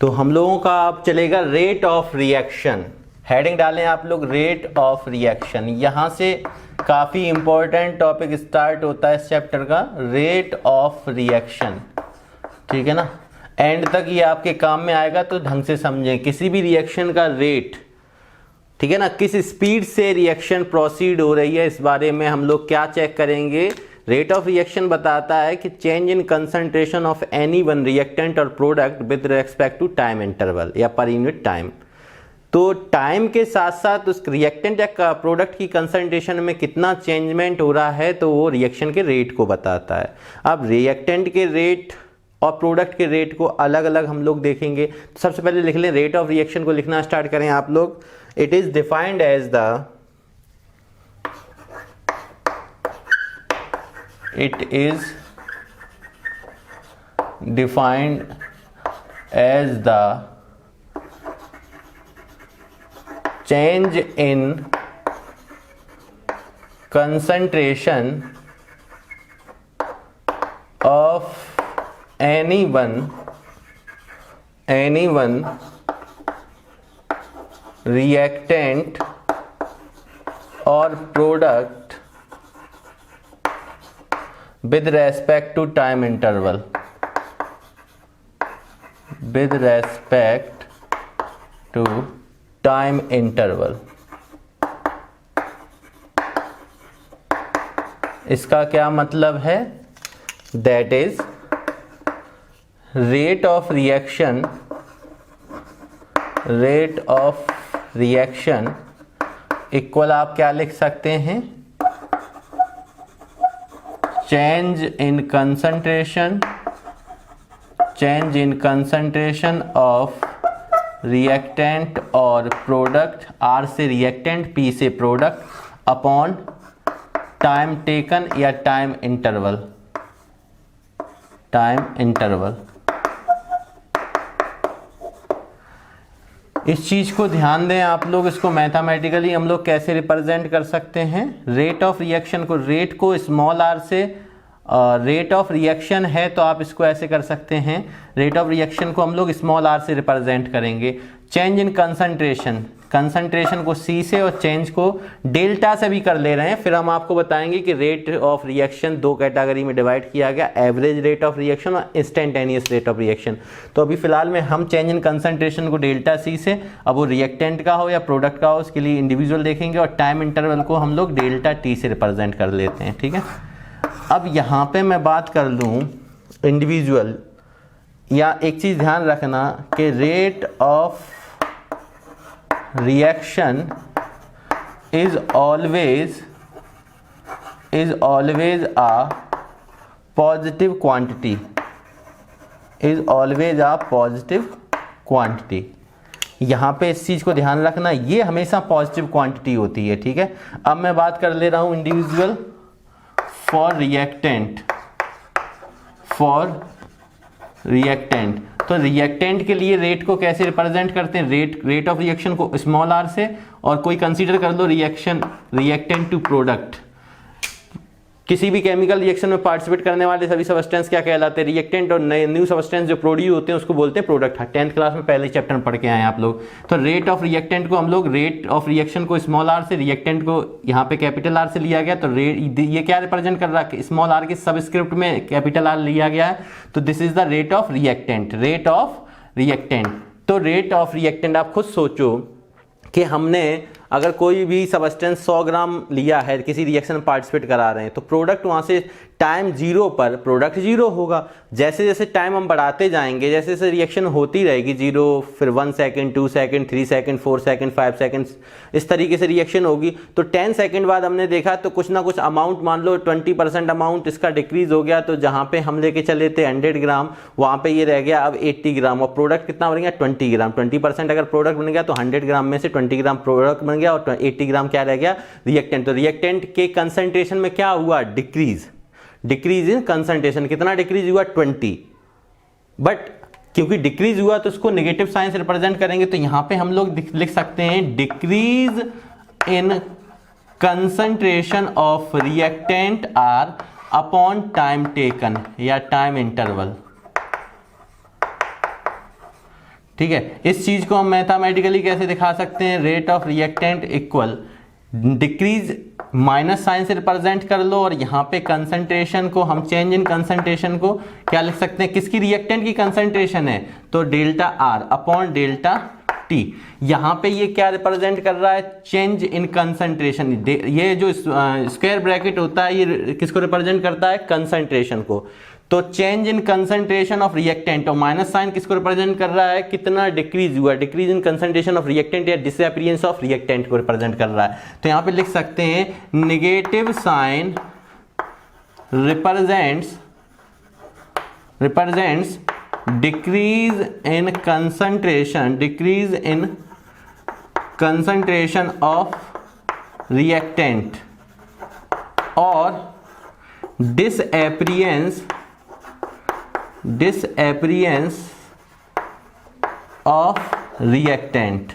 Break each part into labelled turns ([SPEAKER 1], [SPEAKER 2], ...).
[SPEAKER 1] तो हम लोगों का अब चलेगा रेट ऑफ रिएक्शन। हेडिंग डालें आप लोग रेट ऑफ रिएक्शन। यहाँ से काफ़ी इंपॉर्टेंट टॉपिक स्टार्ट होता है इस चैप्टर का, रेट ऑफ रिएक्शन। ठीक है ना, एंड तक ये आपके काम में आएगा, तो ढंग से समझें किसी भी रिएक्शन का रेट। ठीक है ना, किस स्पीड से रिएक्शन प्रोसीड हो रही है, इस बारे में हम लोग क्या चेक करेंगे। रेट ऑफ रिएक्शन बताता है कि change in concentration of any one reactant और product with respect to time interval या पर यूनिट टाइम। तो टाइम के साथ साथ उस रिएक्टेंट या प्रोडक्ट की कंसंट्रेशन में कितना चेंजमेंट हो रहा है, तो वो रिएक्शन के रेट को बताता है। अब रिएक्टेंट के रेट और प्रोडक्ट के रेट को अलग अलग हम लोग देखेंगे। तो सबसे पहले लिख लें, रेट ऑफ रिएक्शन को लिखना स्टार्ट करें आप लोग। It is defined as the change in concentration of any one reactant or product with respect to time interval, with respect to time interval. इसका क्या मतलब है? That is rate of reaction equal आप क्या लिख सकते हैं, change in concentration of reactant और प्रोडक्ट, आर से रिएक्टेंट, पी से प्रोडक्ट, अपॉन टाइम टेकन या टाइम इंटरवल। इस चीज को ध्यान दें आप लोग, इसको मैथमेटिकली हम लोग कैसे रिप्रेजेंट कर सकते हैं। रेट ऑफ रिएक्शन को, रेट को स्मॉल आर से, रेट ऑफ रिएक्शन है तो आप इसको ऐसे कर सकते हैं, रेट ऑफ रिएक्शन को हम लोग स्मॉल आर से रिप्रेजेंट करेंगे। चेंज इन कंसंट्रेशन को सी से और चेंज को डेल्टा से भी कर ले रहे हैं। फिर हम आपको बताएंगे कि रेट ऑफ रिएक्शन दो कैटेगरी में डिवाइड किया गया, एवरेज रेट ऑफ रिएक्शन और इंस्टेंटेनियस रेट ऑफ रिएक्शन। तो अभी फिलहाल में हम चेंज इन कंसंट्रेशन को डेल्टा सी से, अब वो रिएक्टेंट का हो या प्रोडक्ट का हो, उसके लिए इंडिविजुअल देखेंगे, और टाइम इंटरवल को हम लोग डेल्टा टी से रिप्रेजेंट कर लेते हैं। ठीक है, अब यहाँ पे मैं बात कर लूँ इंडिविजुअल, या एक चीज़ ध्यान रखना कि rate of reaction is always a positive quantity. यहाँ पे इस चीज़ को ध्यान रखना, ये हमेशा पॉजिटिव क्वांटिटी होती है। ठीक है, अब मैं बात कर ले रहा हूँ इंडिविजुअल फॉर रिएक्टेंट। तो रिएक्टेंट के लिए रेट को कैसे रिप्रेजेंट करते हैं, रेट ऑफ रिएक्शन को स्मॉल आर से, और कोई कंसीडर कर लो रिएक्टेंट टू प्रोडक्ट। किसी भी केमिकल रिएक्शन में पार्टिसिपेट करने वाले सभी सबस्टेंस क्या कहलाते हैं, रिएक्टेंट, और नए न्यू सबस्टेंस जो प्रोड्यूस होते हैं उसको बोलते हैं प्रोडक्ट। 10th क्लास में पहले चैप्टर में पढ़ के आए हैं आप लोग। तो रेट ऑफ रिएक्टेंट को हम लोग, रेट ऑफ रिएक्शन को स्मॉल आर से, रिएक्टेंट को यहाँ पे कैपिटल आर से लिया गया। तो ये क्या रिप्रेजेंट कर रहा है, स्मॉल आर के सबस्क्रिप्ट में कैपिटल आर लिया गया है। तो this is the rate of reactant. तो रेट ऑफ रिएक्टेंट आप खुद सोचो कि हमने अगर कोई भी सबस्टेंस 100 ग्राम लिया है, किसी रिएक्शन में पार्टिसिपेट करा रहे हैं, तो प्रोडक्ट वहाँ से टाइम 0 पर प्रोडक्ट 0 होगा। जैसे जैसे टाइम हम बढ़ाते जाएंगे, जैसे जैसे रिएक्शन होती रहेगी 0, फिर 1 second, 2 second, 3 second, 4 second, 5 second, इस तरीके से रिएक्शन होगी। तो 10 सेकेंड बाद हमने देखा तो कुछ ना कुछ अमाउंट, मान लो 20% अमाउंट इसका डिक्रीज हो गया। तो जहाँ पे हम लेके चले थे 100 ग्राम, वहाँ पे ये रह गया अब 80 ग्राम, और प्रोडक्ट कितना बन गया, 20 ग्राम। 20% अगर प्रोडक्ट बन गया तो 100 ग्राम में से 20 ग्राम प्रोडक्ट बन गया, और 80 ग्राम क्या रह गया, रिएक्टेंट। तो रिएक्टेंट के कंसंट्रेशन में क्या हुआ, डिक्रीज इन कंसंट्रेशन। कितना डिक्रीज हुआ, 20। बट क्योंकि डिक्रीज हुआ तो उसको नेगेटिव साइन से रिप्रेजेंट करेंगे। तो यहां पे हम लोग लिख सकते हैं decrease in concentration of reactant or upon time taken या टाइम इंटरवल। ठीक है, इस चीज को हम मैथमेटिकली कैसे दिखा सकते हैं, rate of reactant equal decrease minus sign से रिप्रेजेंट कर लो, और यहाँ पे कंसंट्रेशन को हम चेंज इन कंसंट्रेशन को क्या लिख सकते हैं, किसकी, रिएक्टेंट की कंसंट्रेशन है तो delta R upon delta T. यहाँ पे ये क्या रिप्रेजेंट कर रहा है, चेंज इन कंसंट्रेशन। ये जो स्क्वायर ब्रैकेट होता है ये किसको रिप्रेजेंट करता है, कंसंट्रेशन को। तो change in concentration of reactant, और माइनस साइन किसको रिप्रेजेंट कर रहा है, कितना डिक्रीज हुआ, decrease in concentration of reactant या डिसअपीयरेंस ऑफ रिएक्टेंट को रिप्रेजेंट कर रहा है। तो यहां पे लिख सकते हैं negative sign represents decrease in concentration of reactant और disappearance of reactant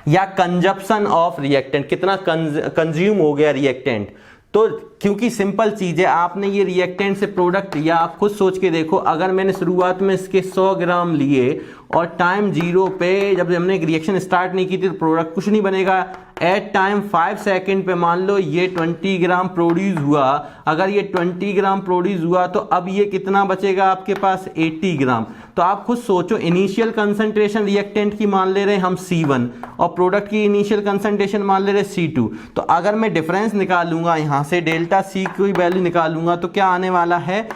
[SPEAKER 1] या कंजप्शन ऑफ रिएक्टेंट, कितना कंज्यूम हो गया रिएक्टेंट। तो क्योंकि सिंपल चीज है, आपने ये रिएक्टेंट से प्रोडक्ट, या आप खुद सोच के देखो, अगर मैंने शुरुआत में इसके 100 ग्राम लिए और टाइम 0 पे जब हमने एक रिएक्शन स्टार्ट नहीं की थी तो प्रोडक्ट कुछ नहीं बनेगा। एट टाइम 5 सेकेंड पे मान लो ये 20 ग्राम प्रोड्यूस हुआ, अगर ये 20 ग्राम प्रोड्यूस हुआ तो अब ये कितना बचेगा आपके पास, 80 ग्राम। तो आप खुद सोचो, इनिशियल कंसंट्रेशन रिएक्टेंट की मान ले रहे हैं हम C1 और प्रोडक्ट की इनिशियल कंसंट्रेशन मान ले रहे हैं C2। तो अगर मैं डिफरेंस निकालूंगा यहाँ से, डेल्टा C की वैल्यू निकालूंगा तो क्या आने वाला है,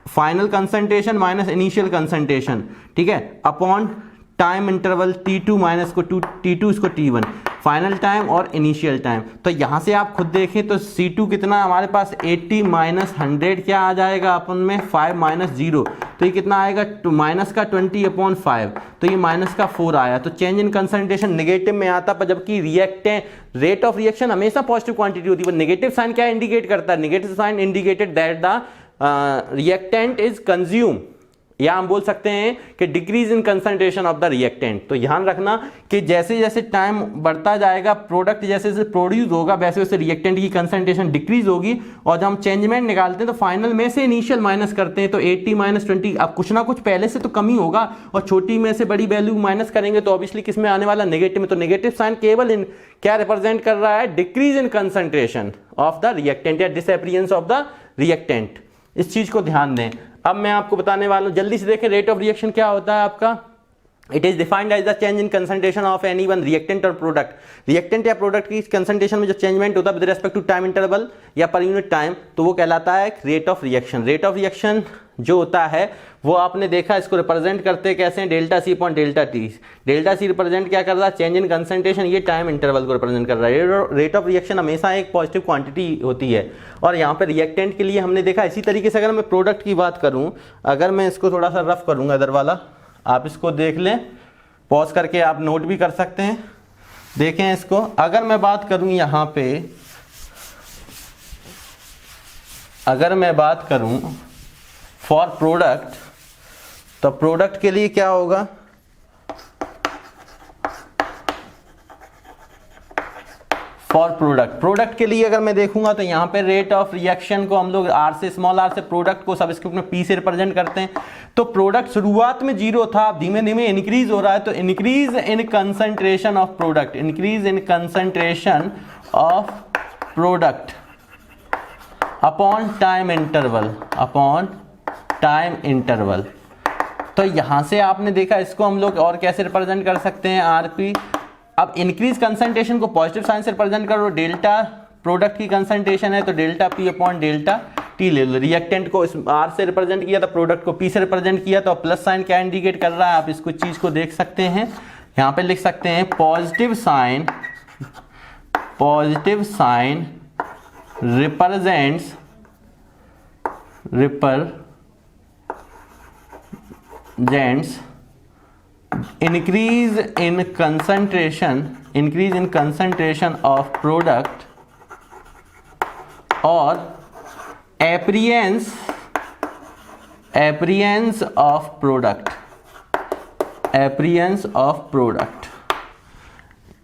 [SPEAKER 1] final concentration minus initial concentration, ठीक है, upon time interval T2 minus को T2 इसको T1, फाइनल टाइम और इनिशियल टाइम। तो यहां से आप खुद देखें तो C2 कितना हमारे पास 80 माइनस 100 क्या आ जाएगा अपन में, 5 माइनस 0, तो ये कितना आएगा, माइनस का 20/5, तो ये माइनस का 4 आया। तो चेंज इन कंसंट्रेशन नेगेटिव में आता, पर जबकि रिएक्टेंट रेट ऑफ रिएक्शन हमेशा पॉजिटिव क्वांटिटी होती है। नेगेटिव साइन क्या इंडिकेट करता है, negative sign indicated that the reactant is consume, या हम बोल सकते हैं कि decrease in concentration of the reactant. तो ध्यान रखना कि जैसे जैसे टाइम बढ़ता जाएगा, प्रोडक्ट जैसे जैसे प्रोड्यूस होगा, वैसे वैसे रिएक्टेंट की कंसंट्रेशन डिक्रीज होगी, और जब हम चेंजमेंट निकालते हैं तो फाइनल में से इनिशियल माइनस करते हैं, तो 80 माइनस 20, अब कुछ ना कुछ पहले से तो कमी होगा, और छोटी में से बड़ी वैल्यू माइनस करेंगे तो ऑब्वियसली किस में आने वाला, नेगेटिव में। तो नेगेटिव साइन केवल इन क्या रिप्रेजेंट कर रहा है, decrease in concentration of the reactant या डिसअपीयरेंस ऑफ द रिएक्टेंट। इस चीज को ध्यान दें। अब मैं आपको बताने वाला हूं, जल्दी से देखें, रेट ऑफ रिएक्शन क्या होता है आपका, it is defined as the change in concentration of any one reactant और प्रोडक्ट। रिएक्टेंट या प्रोडक्ट की कंसंट्रेशन में जो चेंजमेंट होता है with respect to time interval या पर यूनिट टाइम, तो वो कहलाता है rate of reaction. Rate of reaction जो होता है वो आपने देखा, इसको रिप्रेजेंट करते कैसे हैं, delta C upon delta T। Delta C represent क्या कर रहा है, चेंज इन कंसंट्रेशन, ये टाइम इंटरवल को रिप्रेजेंट कर रहा है। रेट ऑफ रिएक्शन हमेशा एक पॉजिटिव क्वांटिटी होती है। और यहाँ पे रिएक्टेंट के लिए हमने देखा इसी तरीके से, अगर मैं प्रोडक्ट की बात करूँ, अगर मैं इसको थोड़ा सा रफ करूँगा इधर वाला, आप इसको देख लें, पॉज करके आप नोट भी कर सकते हैं, देखें इसको। अगर मैं बात करूँ यहाँ पे, अगर मैं बात करूँ फॉर प्रोडक्ट, तो प्रोडक्ट के लिए क्या होगा, फॉर प्रोडक्ट के लिए अगर मैं देखूंगा तो यहां पे रेट ऑफ रिएक्शन को हम लोग R से, स्मॉल r से, प्रोडक्ट को सबस्क्रिप्ट में P से रिप्रेजेंट करते हैं। तो प्रोडक्ट शुरुआत में 0 था, धीमे धीमे इंक्रीज हो रहा है, तो increase in concentration of product, increase in concentration of product upon time interval, तो यहां से आपने देखा, इसको हम लोग और कैसे रिप्रेजेंट कर सकते हैं, RP। अब इंक्रीज कंसंट्रेशन को पॉजिटिव साइन से रिप्रेजेंट करो, डेल्टा प्रोडक्ट की कंसंट्रेशन है तो delta P upon delta T ले लो। रिएक्टेंट को R से रिप्रेजेंट किया था, प्रोडक्ट को P से रिप्रेजेंट किया, तो प्लस साइन क्या इंडिकेट कर रहा है, आप इसको चीज को देख सकते हैं, यहां पे लिख सकते हैं positive sign represents increase in concentration of product और appearance of product,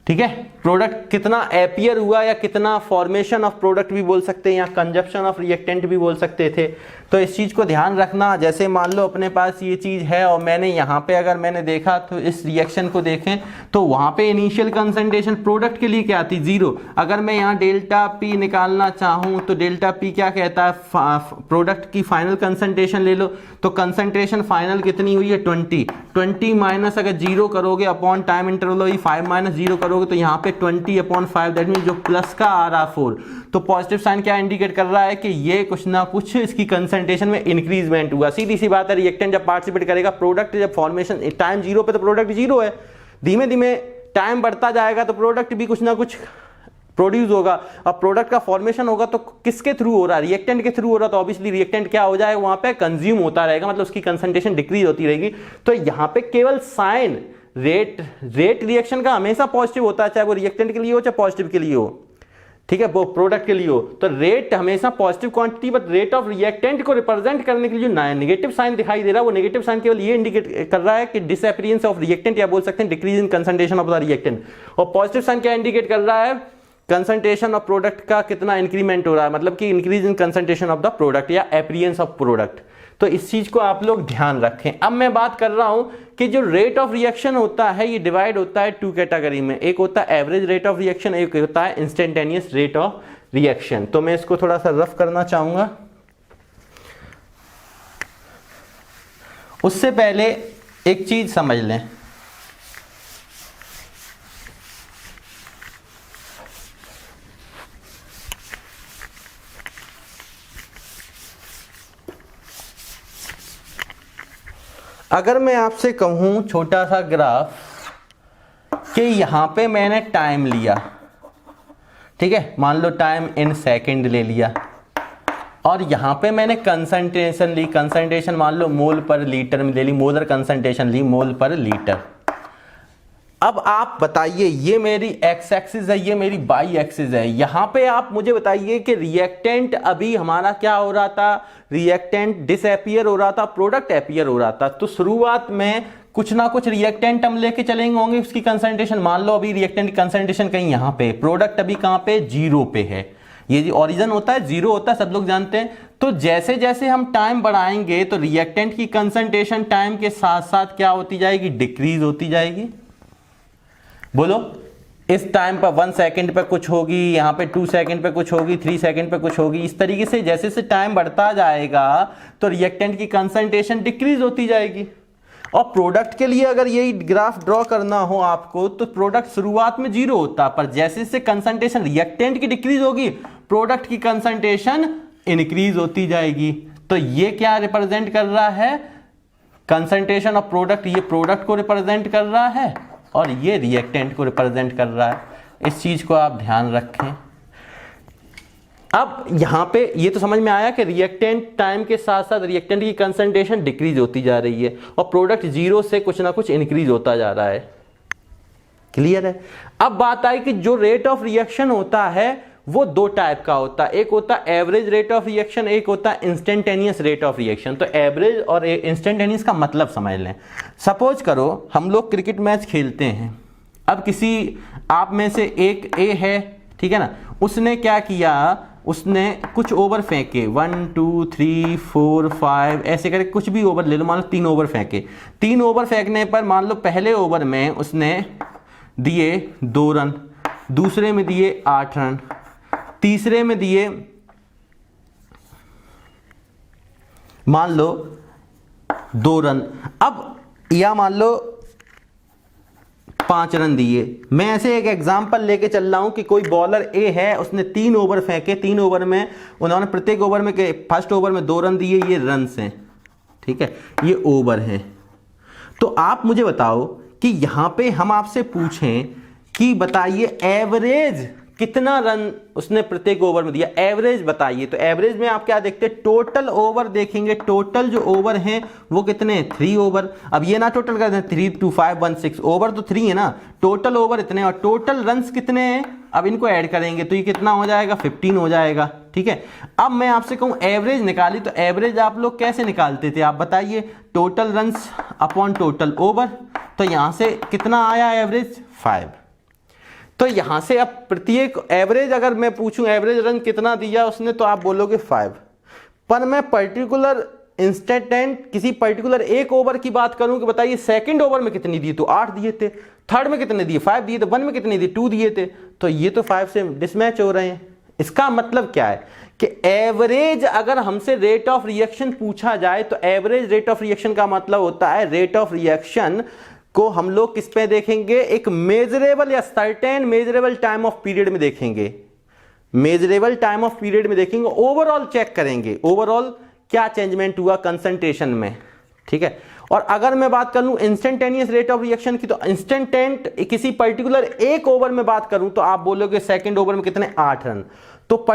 [SPEAKER 1] ठीक है, प्रोडक्ट कितना एपियर हुआ या कितना फॉर्मेशन ऑफ प्रोडक्ट भी बोल सकते हैं या कंजप्शन ऑफ रिएक्टेंट भी बोल सकते थे। तो इस चीज़ को ध्यान रखना। जैसे मान लो अपने पास ये चीज़ है और मैंने यहाँ पे अगर मैंने देखा तो इस रिएक्शन को देखें तो वहाँ पे इनिशियल कंसंट्रेशन प्रोडक्ट के लिए क्या थी, 0। अगर मैं यहाँ डेल्टा पी निकालना चाहूँ तो डेल्टा पी क्या कहता है, प्रोडक्ट की फाइनल कंसंट्रेशन ले लो। तो कंसंट्रेशन फाइनल कितनी हुई है, 20 माइनस अगर 0 करोगे अपॉन टाइम इंटरवल हुई 5 माइनस 0 करोगे तो यहाँ पे 20/5, दैट मीन जो प्लस का आ रहा 4। तो पॉजिटिव साइन क्या इंडिकेट कर रहा है कि ये कुछ ना कुछ इसकी कंसंट्रेशन में इंक्रीजमेंट हुआ। सीधी सी बात है, रिएक्टेंट जब पार्टिसिपेट करेगा, प्रोडक्ट जब फॉर्मेशन टाइम 0 पे तो प्रोडक्ट 0 है, धीमे धीमे टाइम बढ़ता जाएगा तो प्रोडक्ट भी कुछ ना कुछ प्रोड्यूस होगा। अब प्रोडक्ट का फॉर्मेशन होगा तो किसके थ्रू हो रहा है, रिएक्टेंट के थ्रू हो रहा है, तो ऑब्वियसली रिएक्टेंट क्या हो जाएगा, वहां पे कंज्यूम होता रहेगा, मतलब उसकी कंसंट्रेशन डिक्रीज होती रहेगी। तो यहां पे केवल साइन रेट रिएक्शन का हमेशा पॉजिटिव होता है, चाहे वो रिएक्टेंट के लिए हो चाहे पॉजिटिव के लिए हो, ठीक है, वो प्रोडक्ट के लिए हो। तो रेट हमेशा positive quantity, but rate of reactant को रिप्रेजेंट करने के लिए जो नेगेटिव साइन दिखाई दे रहा है वो नेगेटिव साइन केवल ये इंडिकेट कर रहा है कि डिसअपीयरेंस ऑफ रिएक्टेंट, या बोल सकते हैं decrease in concentration of the reactant. और पॉजिटिव साइन क्या इंडिकेट कर रहा है, कंसंट्रेशन ऑफ प्रोडक्ट का कितना इंक्रीमेंट हो रहा है, मतलब कि increase in concentration of the product या अपीयरेंस ऑफ प्रोडक्ट। तो इस चीज को आप लोग ध्यान रखें। अब मैं बात कर रहा हूं कि जो रेट ऑफ रिएक्शन होता है ये डिवाइड होता है 2 कैटेगरी में, एक होता है एवरेज रेट ऑफ रिएक्शन, एक होता है इंस्टेंटेनियस रेट ऑफ रिएक्शन। तो मैं इसको थोड़ा सा रफ करना चाहूंगा। उससे पहले एक चीज समझ लें, अगर मैं आपसे कहूं छोटा सा ग्राफ कि यहां पे मैंने टाइम लिया, ठीक है, मान लो टाइम इन सेकंड ले लिया, और यहां पे मैंने कंसंट्रेशन ली, कंसंट्रेशन मान लो मोल पर लीटर में ले ली, मोलर कंसंट्रेशन ली मोल पर लीटर। अब आप बताइए, ये मेरी एक्स एक्सिस है, ये मेरी वाई एक्सिस है, यहां पे आप मुझे बताइए कि रिएक्टेंट अभी हमारा क्या हो रहा था, रिएक्टेंट डिसअपीयर हो रहा था, प्रोडक्ट अपीयर हो रहा था। तो शुरुआत में कुछ ना कुछ रिएक्टेंट हम लेके चलेंगे होंगे, उसकी कंसंट्रेशन मान लो अभी रिएक्टेंट की कंसंट्रेशन कहीं यहां पे, प्रोडक्ट अभी कहां पे, 0 पे है, ये जो ओरिजिन होता है 0 होता है, सब लोग जानते हैं। तो जैसे जैसे हम टाइम बढ़ाएंगे तो रिएक्टेंट की कंसंट्रेशन टाइम के साथ साथ क्या होती जाएगी, डिक्रीज होती जाएगी। बोलो, इस टाइम पर 1 सेकंड पे कुछ होगी, यहाँ पे 2 सेकंड पे कुछ होगी, 3 सेकंड पे कुछ होगी। इस तरीके से जैसे जैसे टाइम बढ़ता जाएगा तो रिएक्टेंट की कंसंट्रेशन डिक्रीज होती जाएगी। और प्रोडक्ट के लिए अगर यही ग्राफ ड्रॉ करना हो आपको तो प्रोडक्ट शुरुआत में 0 होता, पर जैसे जैसे कंसंट्रेशन रिएक्टेंट की डिक्रीज होगी प्रोडक्ट की कंसंट्रेशन इंक्रीज होती जाएगी। तो ये क्या रिप्रेजेंट कर रहा है, कंसंट्रेशन ऑफ प्रोडक्ट, ये प्रोडक्ट को रिप्रेजेंट कर रहा है और ये रिएक्टेंट को रिप्रेजेंट कर रहा है। इस चीज को आप ध्यान रखें। अब यहां पे ये तो समझ में आया कि रिएक्टेंट टाइम के साथ साथ रिएक्टेंट की कंसंट्रेशन डिक्रीज होती जा रही है और प्रोडक्ट 0 से कुछ ना कुछ इंक्रीज होता जा रहा है। क्लियर है। अब बात आई कि जो रेट ऑफ रिएक्शन होता है वो 2 टाइप का होता है, एक होता है एवरेज रेट ऑफ रिएक्शन, एक होता है इंस्टेंटेनियस रेट ऑफ रिएक्शन। तो एवरेज और इंस्टेंटेनियस का मतलब समझ लें। सपोज करो हम लोग क्रिकेट मैच खेलते हैं, अब किसी आप में से एक ए है, ठीक है ना, उसने क्या किया, उसने कुछ ओवर फेंके 1 2 3 4 5 ऐसे करके कुछ भी ओवर ले लो, मान लो 3 ओवर फेंके। 3 ओवर फेंकने पर मान लो पहले ओवर में उसने दिए 2 रन, दूसरे में दिए 8 रन, तीसरे में दिए मान लो 2 रन, अब या मान लो 5 रन दिए। मैं ऐसे एक एग्जांपल लेके चल रहा हूं कि कोई बॉलर ए है, उसने 3 ओवर फेंके, 3 ओवर में उन्होंने प्रत्येक ओवर में फर्स्ट ओवर में 2 रन दिए, ये रन्स हैं, ठीक है, ये ओवर है। तो आप मुझे बताओ कि यहां पे हम आपसे पूछें कि बताइए एवरेज कितना रन उसने प्रत्येक ओवर में दिया, एवरेज बताइए। तो एवरेज में आप क्या देखते हैं, टोटल ओवर देखेंगे, टोटल जो ओवर हैं वो कितने हैं, 3 ओवर। अब ये ना टोटल कर दें 3 2 5 1 6, ओवर तो 3 है ना, टोटल ओवर इतने और टोटल रन्स कितने हैं, अब इनको ऐड करेंगे तो ये कितना हो जाएगा, 15 हो जाएगा, ठीक है। अब मैं आपसे कहूं एवरेज निकाली, तो एवरेज आप लोग कैसे निकालते थे, आप बताइए, total runs upon total over. तो यहां से कितना आया एवरेज, 5। तो यहां से अब प्रत्येक एवरेज अगर मैं पूछूं एवरेज रन कितना दिया उसने, तो आप बोलोगे 5। पर मैं पर्टिकुलर इंस्टेंट किसी पर्टिकुलर एक ओवर की बात करूं कि बताइए सेकंड ओवर में कितनी दी, तो 8 दिए थे। थर्ड में कितने दिए, 5 दिए थे। 1 में कितने दिए, 2 दिए थे। तो ये तो 5 से डिसमैच हो रहे हैं। इसका मतलब क्या है कि एवरेज अगर हमसे रेट ऑफ रिएक्शन पूछा जाए तो एवरेज रेट ऑफ रिएक्शन का मतलब होता है रेट ऑफ रिएक्शन को हम लोग किस पे देखेंगे, एक मेजरेबल या certain measurable time of period में देखेंगे। मेजरेबल टाइम ऑफ पीरियड में देखेंगे, ओवरऑल चेक करेंगे ओवरऑल क्या चेंजमेंट हुआ कंसंट्रेशन में, ठीक है। और अगर मैं बात कर लूं इंस्टेंटेनियस रेट ऑफ रिएक्शन की, तो इंस्टेंटेंट किसी पर्टिकुलर एक ओवर में बात करूं तो आप बोलोगे सेकंड ओवर में कितने, 8 रन। तो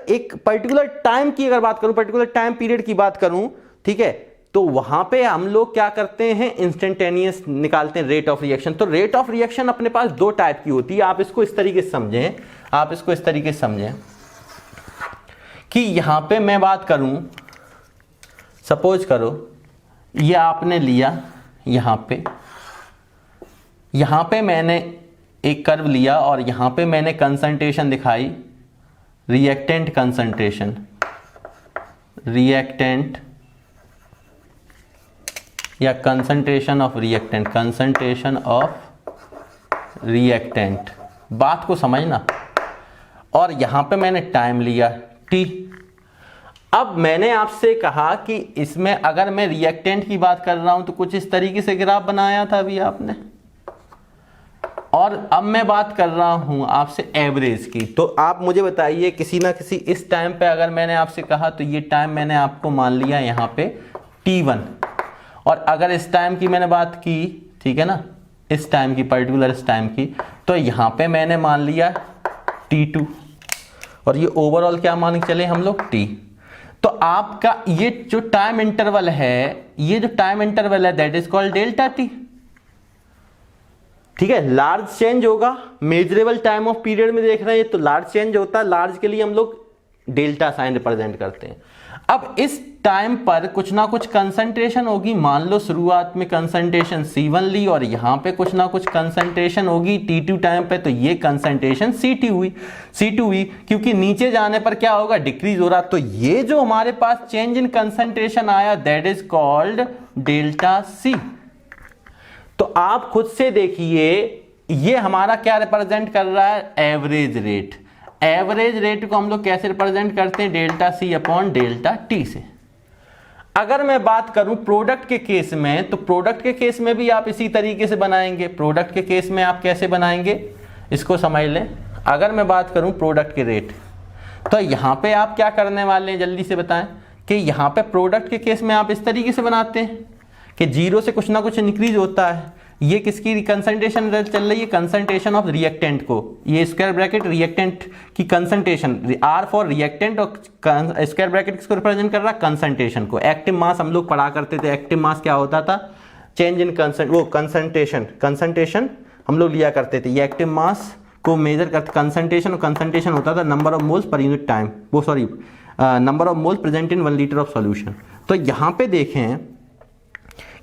[SPEAKER 1] एक पर्टिकुलर टाइम की अगर बात करूं, पर्टिकुलर टाइम पीरियड की बात करूं, ठीक है, तो वहां पे हम लोग क्या करते हैं, इंस्टेंटेनियस निकालते हैं रेट ऑफ रिएक्शन। तो रेट ऑफ रिएक्शन अपने पास 2 टाइप की होती है। आप इसको इस तरीके से समझें, आप इसको इस तरीके से समझें कि यहां पे मैं बात करूं, सपोज करो ये आपने लिया, यहां पे मैंने एक कर्व लिया और यहां पे मैंने कंसंट्रेशन दिखाई, रिएक्टेंट कंसंट्रेशन, रिएक्टेंट या concentration of reactant, concentration of reactant, बात को समझना। और यहां पे मैंने टाइम लिया t। अब मैंने आपसे कहा कि इसमें अगर मैं रिएक्टेंट की बात कर रहा हूं तो कुछ इस तरीके से ग्राफ बनाया था अभी आपने, और अब मैं बात कर रहा हूं आपसे एवरेज की। तो आप मुझे बताइए किसी ना किसी इस टाइम पे अगर मैंने आपसे कहा तो ये टाइम मैंने आपको मान लिया यहां पे t1, और अगर इस टाइम की मैंने बात की, ठीक है ना, इस टाइम की, पर्टिकुलर इस टाइम की, तो यहां पे मैंने मान लिया t2, और ये ओवरऑल क्या मान के चले हम लोग t। तो आपका ये जो टाइम इंटरवल है, ये जो टाइम इंटरवल है that is called delta T, ठीक है। लार्ज चेंज होगा, मेजरेबल टाइम ऑफ पीरियड में देख रहे हैं तो लार्ज चेंज होता है, लार्ज के लिए हम लोग डेल्टा साइन रिप्रेजेंट करते हैं। अब इस टाइम पर कुछ ना कुछ कंसंट्रेशन होगी, मान लो शुरुआत में कंसंट्रेशन C1 ली और यहां पे कुछ ना कुछ कंसंट्रेशन होगी T2 टाइम पे, तो ये कंसंट्रेशन C2 हुई, क्योंकि नीचे जाने पर क्या होगा, डिक्रीज हो रहा। तो ये जो हमारे पास चेंज इन कंसंट्रेशन आया that is called delta C। तो आप खुद से देखिए ये हमारा क्या रिप्रेजेंट कर रहा है, एवरेज रेट। एवरेज रेट को हम लोग कैसे रिप्रेजेंट करते हैं, delta C upon delta T से। अगर मैं बात करूं प्रोडक्ट के केस में, तो प्रोडक्ट के केस में भी आप इसी तरीके से बनाएंगे। प्रोडक्ट के केस में आप कैसे बनाएंगे इसको समझ लें। अगर मैं बात करूं प्रोडक्ट के रेट, तो यहां पे आप क्या करने वाले हैं जल्दी से बताएं, कि यहां पे प्रोडक्ट के केस में आप इस तरीके से बनाते हैं कि 0 से कुछ ना कुछ इंक्रीज होता है। ये किसकी कंसंट्रेशन चल रही है, कंसंट्रेशन ऑफ रिएक्टेंट को, ये स्क्वायर ब्रैकेट रिएक्टेंट की कंसंट्रेशन, R फॉर रिएक्टेंट, और स्क्वायर ब्रैकेट किसको रिप्रेजेंट कर रहा है, कंसंट्रेशन को। एक्टिव मास हम लोग पढ़ा करते थे, एक्टिव मास क्या होता था, चेंज इन कंसंट्रेशन हम लोग लिया करते थे। ये एक्टिव मास को मेजर करते, कंसंट्रेशन, और कंसंट्रेशन होता था number of moles per unit time, वो sorry number of moles present in 1 litre of solution. तो यहाँ पे देखें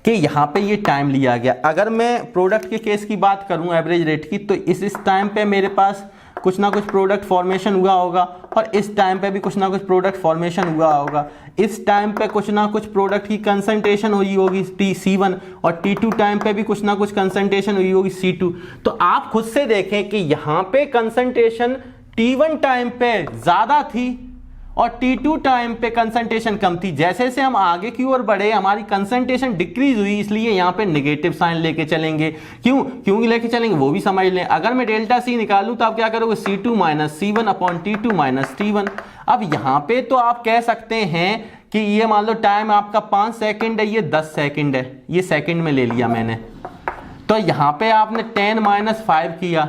[SPEAKER 1] कि यहाँ पे ये टाइम लिया गया। अगर मैं प्रोडक्ट के केस की बात करूँ एवरेज रेट की, तो इस टाइम पे मेरे पास कुछ ना कुछ प्रोडक्ट फॉर्मेशन हुआ होगा, और इस टाइम पे भी कुछ ना कुछ प्रोडक्ट फॉर्मेशन हुआ होगा। इस टाइम पे कुछ ना कुछ प्रोडक्ट की कंसंट्रेशन हुई होगी C1, और T2 टाइम पे भी कुछ ना कुछ कंसंट्रेशन हुई होगी C2। तो आप खुद से देखें कि यहाँ पे कंसंट्रेशन T1 टाइम पे ज्यादा थी और T2 टाइम पे कंसंट्रेशन कम थी। जैसे जैसे हम आगे की ओर बढ़े हमारी कंसंट्रेशन डिक्रीज हुई, इसलिए यहाँ पे नेगेटिव साइन लेके चलेंगे। क्यों लेके चलेंगे वो भी समझ लें। अगर मैं डेल्टा C निकालूं तो आप क्या करोगे, C2 minus C1 upon T2 minus T1। अब यहाँ पे तो आप कह सकते हैं कि ये मान लो टाइम आपका 5 सेकेंड है, ये 10 सेकेंड है, ये सेकेंड में ले लिया मैंने। तो यहाँ पे आपने 10 माइनस 5 किया।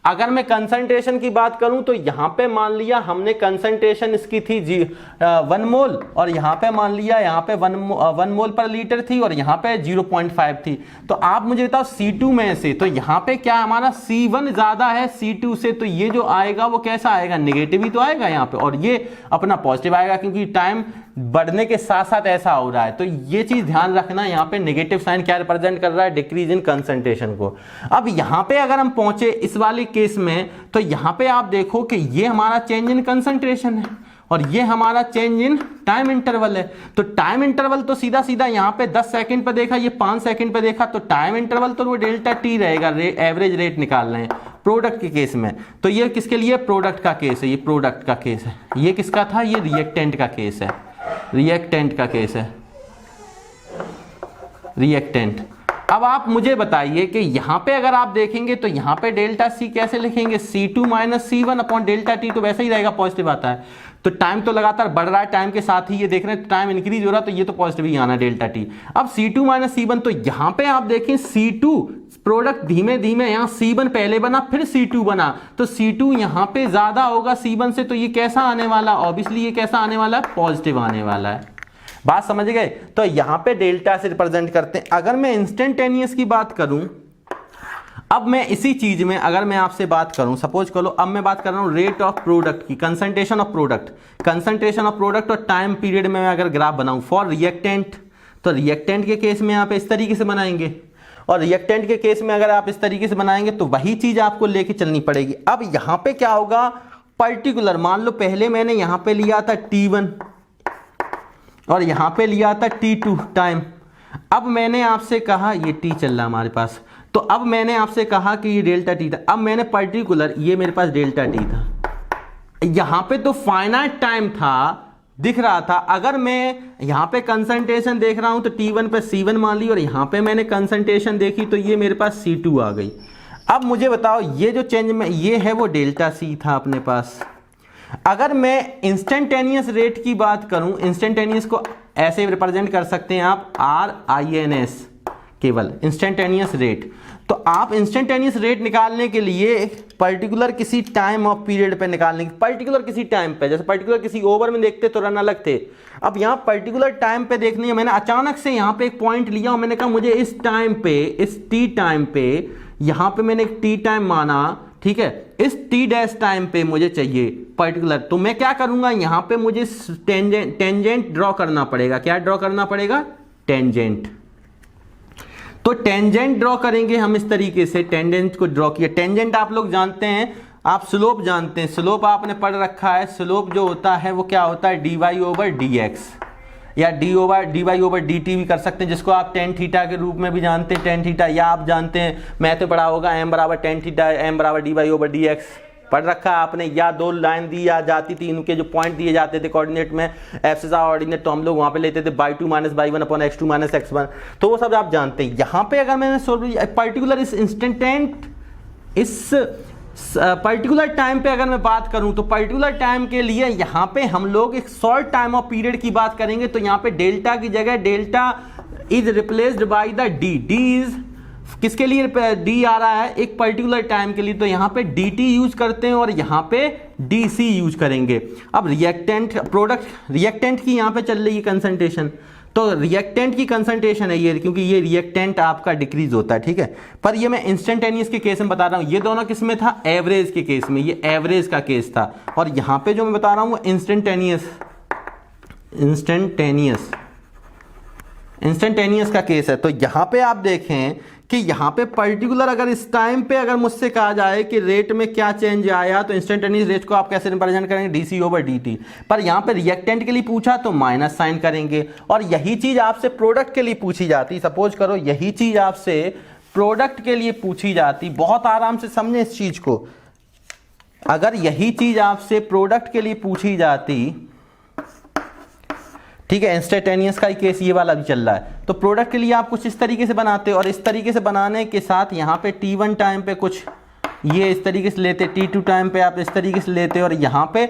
[SPEAKER 1] अगर मैं कंसंट्रेशन की बात करूं तो यहां पे मान लिया हमने कंसंट्रेशन इसकी थी 1 मोल, और यहां पे मान लिया यहां पे 1 मोल पर लीटर थी, और यहां पे 0.5 थी। तो आप मुझे बताओ C2 में से, तो यहां पे क्या हमारा C1 ज्यादा है C2 से, तो ये जो आएगा वो कैसा आएगा, नेगेटिव ही तो आएगा यहाँ पे, और ये अपना पॉजिटिव आएगा, क्योंकि टाइम बढ़ने के साथ साथ ऐसा हो रहा है। तो ये चीज ध्यान रखना, यहाँ पे नेगेटिव साइन क्या रिप्रेजेंट कर रहा है, डिक्रीज इन कंसंट्रेशन को। अब यहाँ पे अगर हम पहुंचे इस वाले केस में, तो यहाँ पे आप देखो कि ये हमारा चेंज इन कंसंट्रेशन है और ये हमारा चेंज इन टाइम इंटरवल है। तो टाइम इंटरवल तो सीधा सीधा यहाँ पे 10 सेकंड पे देखा, ये 5 सेकंड पे देखा, तो टाइम इंटरवल तो वो डेल्टा टी रहेगा, एवरेज रेट निकाल रहे हैं प्रोडक्ट के केस में। तो ये किसके लिए, प्रोडक्ट का केस है, ये प्रोडक्ट का केस है। ये किसका था, ये रिएक्टेंट का केस है, रिएक्टेंट का केस है, रिएक्टेंट। अब आप मुझे बताइए कि यहां पे अगर आप देखेंगे तो यहां पे डेल्टा सी कैसे लिखेंगे, C2 minus C1 upon delta T, तो वैसे ही रहेगा, पॉजिटिव आता है। तो टाइम तो लगातार बढ़ रहा है, टाइम के साथ ही ये देख रहे हैं टाइम इंक्रीज हो रहा है, तो ये तो पॉजिटिव ही आना डेल्टा टी। अब C2 माइनस C1, तो यहां पे आप देखें C2 प्रोडक्ट धीमे धीमे, यहां C1 पहले बना फिर C2 बना, तो C2 यहां पे ज्यादा होगा C1 से, तो ये कैसा आने वाला, ऑब्वियसली ये कैसा आने वाला है, पॉजिटिव आने वाला है। बात समझ गए। तो यहां पे डेल्टा से रिप्रेजेंट करते हैं। अगर मैं इंस्टेंटेनियस की बात करूं, अब मैं इसी चीज में अगर मैं आपसे बात करूं, सपोज करो अब मैं बात कर रहा हूं रेट ऑफ प्रोडक्ट की, concentration of product, concentration of product और टाइम पीरियड में मैं अगर ग्राफ बनाऊं फॉर रिएक्टेंट, तो रिएक्टेंट के केस में आप इस तरीके से बनाएंगे और रिएक्टेंट के केस में अगर आप इस तरीके से बनाएंगे तो वही चीज आपको लेके चलनी पड़ेगी। अब यहां पे क्या होगा, पर्टिकुलर मान लो पहले मैंने यहां पे लिया था T1 और यहां पे लिया था T2 टाइम। अब मैंने आपसे कहा, ये T चल रहा हमारे पास, तो अब मैंने आपसे कहा कि ये डेल्टा T था। अब मैंने पर्टिकुलर, ये मेरे पास डेल्टा T था, यहां पे तो फाइनाइट टाइम था, दिख रहा था। अगर मैं यहां पे कंसंट्रेशन देख रहा हूं तो T1 पे C1 मान ली और यहां पे मैंने कंसंट्रेशन देखी तो ये मेरे पास C2 आ गई। अब मुझे बताओ ये जो चेंज में ये है वो डेल्टा C था अपने पास। अगर मैं इंस्टेंटेनियस रेट की बात करूं, इंस्टेंटेनियस को ऐसे रिप्रेजेंट कर सकते हैं आप RINS, केवल इंस्टेंटेनियस रेट। तो आप इंस्टेंटेनियस रेट निकालने के लिए पर्टिकुलर किसी टाइम ऑफ पीरियड पे निकालने की, पर्टिकुलर किसी टाइम पे, जैसे पर्टिकुलर किसी ओवर में देखते तो रन अलग थे, अब यहाँ पर्टिकुलर टाइम पे देखनी है। मैंने अचानक से यहाँ पे एक पॉइंट लिया और मैंने कहा मुझे इस टाइम पे, इस टी टाइम पे, यहाँ पे मैंने एक टी टाइम माना, ठीक है, इस टी डैश टाइम पे मुझे चाहिए पर्टिकुलर। तो मैं क्या करूंगा, यहाँ पे मुझे टेंजेंट ड्रॉ करना पड़ेगा। क्या ड्रॉ करना पड़ेगा, टेंजेंट। तो टेंजेंट ड्रॉ करेंगे हम इस तरीके से, टेंजेंट को ड्रॉ किया। टेंजेंट आप लोग जानते हैं, आप स्लोप जानते हैं, स्लोप आपने पढ़ रखा है। स्लोप जो होता है वो क्या होता है, dy ओवर dx या dy ओवर dt भी कर सकते हैं, जिसको आप टेन थीटा के रूप में भी जानते हैं, टेन थीटा, या आप जानते हैं मैथ में पढ़ा होगा m बराबर टेन थीटा, m बराबर dy ओवर dx पढ़ रखा है आपने। या दो लाइन दी या जाती थी, इनके जो पॉइंट दिए जाते थे कोऑर्डिनेट में, एफ से ऑर्डिनेट, तो हम लोग वहां पे लेते थे y2 minus y1 upon x2 minus x1, तो वो सब आप जानते हैं। यहाँ पे अगर मैंने पर्टिकुलर इस इंस्टेंटेंट, इस पर्टिकुलर टाइम पे अगर मैं बात करूं, तो पर्टिकुलर टाइम के लिए यहां पे हम लोग एक शॉर्ट टाइम ऑफ पीरियड की बात करेंगे। तो यहां पे डेल्टा की जगह delta is replaced by the D. D is किसके लिए डी आ रहा है, एक पर्टिकुलर टाइम के लिए, तो यहां पे dt यूज करते हैं और यहां पे dc यूज करेंगे। अब रिएक्टेंट, प्रोडक्ट रिएक्टेंट की यहां पे चल रही है कंसंट्रेशन, तो रिएक्टेंट की कंसंट्रेशन है ये, क्योंकि ये रिएक्टेंट आपका डिक्रीज होता है, ठीक है। पर ये मैं इंस्टेंटेनियस के केस में बता रहा हूं, ये दोनों किस में था, एवरेज के केस में, ये एवरेज का केस था। और यहां पे जो मैं बता रहा हूं वो इंस्टेंटेनियस का केस है। तो यहां पे आप देखें कि यहां पे पर्टिकुलर अगर इस टाइम पे अगर मुझसे कहा जाए कि रेट में क्या चेंज आया, तो इंस्टेंटेनियस रेट को आप कैसे रिप्रेजेंट करेंगे, डीसी ओवर dt। पर यहां पे रिएक्टेंट के लिए पूछा तो माइनस साइन करेंगे। और यही चीज आपसे प्रोडक्ट के लिए पूछी जाती, सपोज करो यही चीज आपसे प्रोडक्ट के लिए पूछी जाती, बहुत आराम से समझे इस चीज को। अगर यही चीज आपसे प्रोडक्ट के लिए पूछी जाती, ठीक है, इंस्टेंटेनियस का ही केस ये वाला भी चल रहा है, तो प्रोडक्ट के लिए आप कुछ इस तरीके से बनाते हो, और इस तरीके से बनाने के साथ यहाँ पे T1 टाइम पे कुछ ये इस तरीके से लेते, T2 टाइम पे आप इस तरीके से लेते, और यहाँ पे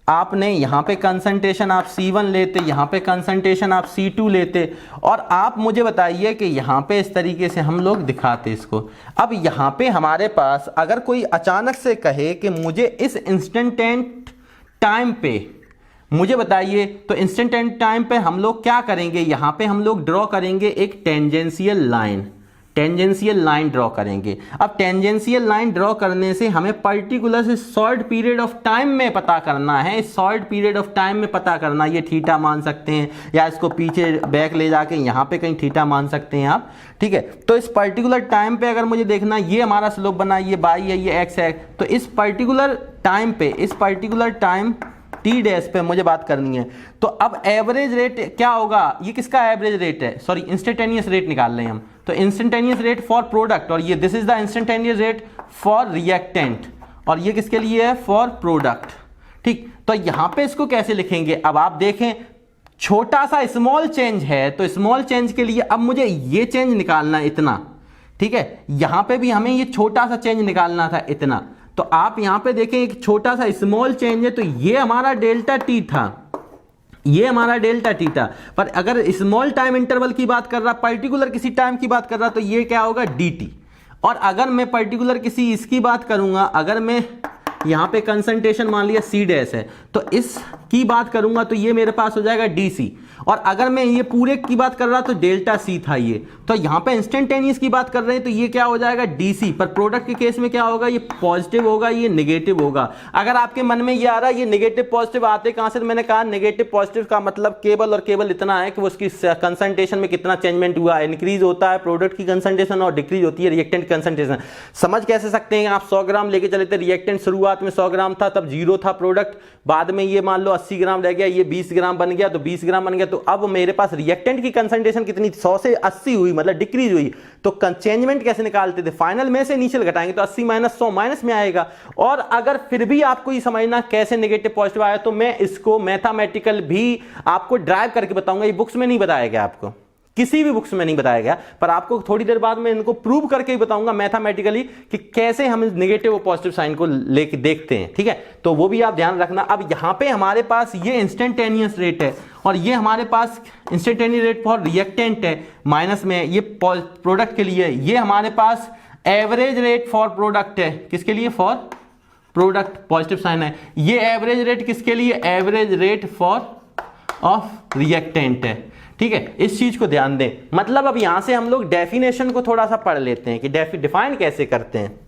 [SPEAKER 1] आपने यहाँ पे कंसंट्रेशन आप C1 लेते, यहाँ पे कंसंट्रेशन आप C2 लेते, और आप मुझे बताइए कि यहाँ पे इस तरीके से हम लोग दिखाते इसको। अब यहाँ पे हमारे पास अगर कोई अचानक से कहे कि मुझे इस इंस्टेंटेंट टाइम पे मुझे बताइए, तो इंस्टेंटेंट टाइम पे हम लोग क्या करेंगे, यहां पे हम लोग ड्रॉ करेंगे एक tangential line, tangential line draw करेंगे। अब टेंजेंशियल लाइन ड्रॉ करने से हमें पर्टिकुलर से शॉर्ट पीरियड ऑफ टाइम में पता करना है, शॉर्ट पीरियड ऑफ टाइम में पता करना, ये थीटा मान सकते हैं या इसको पीछे बैक ले जाके यहाँ पे कहीं थीटा मान सकते हैं आप, ठीक है। तो इस पर्टिकुलर टाइम पे अगर मुझे देखना, ये हमारा स्लोप बना, ये बाई है, ये एक्स है, तो इस पर्टिकुलर टाइम पे, इस पर्टिकुलर टाइम टी डैश पे मुझे बात करनी है। तो अब एवरेज रेट क्या होगा, ये किसका एवरेज रेट है, सॉरी इंस्टेंटेनियस रेट निकाल रहे हैं हम, तो इंस्टेंटेनियस रेट फॉर प्रोडक्ट, और ये this is the instantaneous rate for reactant, और ये किसके लिए है, फॉर प्रोडक्ट, ठीक। तो यहां पे इसको कैसे लिखेंगे, अब आप देखें छोटा सा स्मॉल चेंज है, तो स्मॉल चेंज के लिए अब मुझे ये चेंज निकालना है इतना, ठीक है। यहां पे भी हमें ये छोटा सा चेंज निकालना था इतना, तो आप यहां पे देखें एक छोटा सा स्मॉल चेंज है, तो ये हमारा डेल्टा टी था, ये हमारा डेल्टा टी था। पर अगर स्मॉल टाइम इंटरवल की बात कर रहा, पर्टिकुलर किसी टाइम की बात कर रहा, तो ये क्या होगा, डी टी। और अगर मैं पर्टिकुलर किसी इसकी बात करूंगा, अगर मैं यहां पे कंसंट्रेशन मान लिया सी डैश है, तो इसकी बात करूंगा तो ये मेरे पास हो जाएगा डी सी। और अगर मैं ये पूरे की बात कर रहा तो डेल्टा सी था ये, तो यहां पे इंस्टेंटेनियस की बात कर रहे हैं तो ये क्या हो जाएगा, डीसी। पर प्रोडक्ट के केस में क्या होगा, ये पॉजिटिव होगा, ये नेगेटिव होगा। अगर आपके मन में ये आ रहा है ये नेगेटिव पॉजिटिव आते कहां से, तो मैंने कहा नेगेटिव पॉजिटिव का मतलब केवल और केवल इतना है कि वो उसकी कंसंट्रेशन में कितना चेंजमेंट हुआ, इंक्रीज होता है प्रोडक्ट की कंसंट्रेशन और डिक्रीज होती है रिएक्टेंट कंसंट्रेशन। समझ कैसे सकते हैं, आप 100 ग्राम लेके चले थे, रिएक्टेंट शुरुआत में 100 ग्राम था, तब 0 था प्रोडक्ट, बाद में ये मान लो 80 ग्राम रह गया, ये 20 ग्राम बन गया, तो 20 ग्राम बन गया, तो अब मेरे पास रिएक्टेंट की कंसंट्रेशन कितनी, 100 से 80 हुई, मतलब डिक्रीज हुई। तो चेंजमेंट कैसे निकालते थे, फाइनल में से इनिशियल घटाएंगे तो 80 माइनस 100 माइनस में आएगा। और अगर फिर भी आपको ये समझना कैसे नेगेटिव पॉजिटिव आया, तो मैं इसको मैथमेटिकल भी आपको ड्राइव करके बताऊंगा, ये बुक्स में नहीं बताया गया, आपको किसी भी बुक्स में नहीं बताया गया, पर आपको थोड़ी देर बाद में इनको प्रूव करके ही बताऊंगा मैथमेटिकली कि कैसे हम नेगेटिव और पॉजिटिव साइन को लेके देखते हैं, ठीक है। तो वो भी आप ध्यान रखना। अब यहां पे हमारे पास ये इंस्टेंटेनियस रेट है और ये हमारे पास इंस्टेंटेनियस रेट फॉर रिएक्टेंट है, माइनस में ये प्रोडक्ट के लिए, ये हमारे पास एवरेज रेट फॉर प्रोडक्ट है, किसके लिए, फॉर प्रोडक्ट, पॉजिटिव साइन है। ये एवरेज रेट किसके लिए, average rate for of reactant है, ठीक है। इस चीज को ध्यान दें। मतलब अब यहां से हम लोग डेफिनेशन को थोड़ा सा पढ़ लेते हैं कि डिफाइन कैसे करते हैं,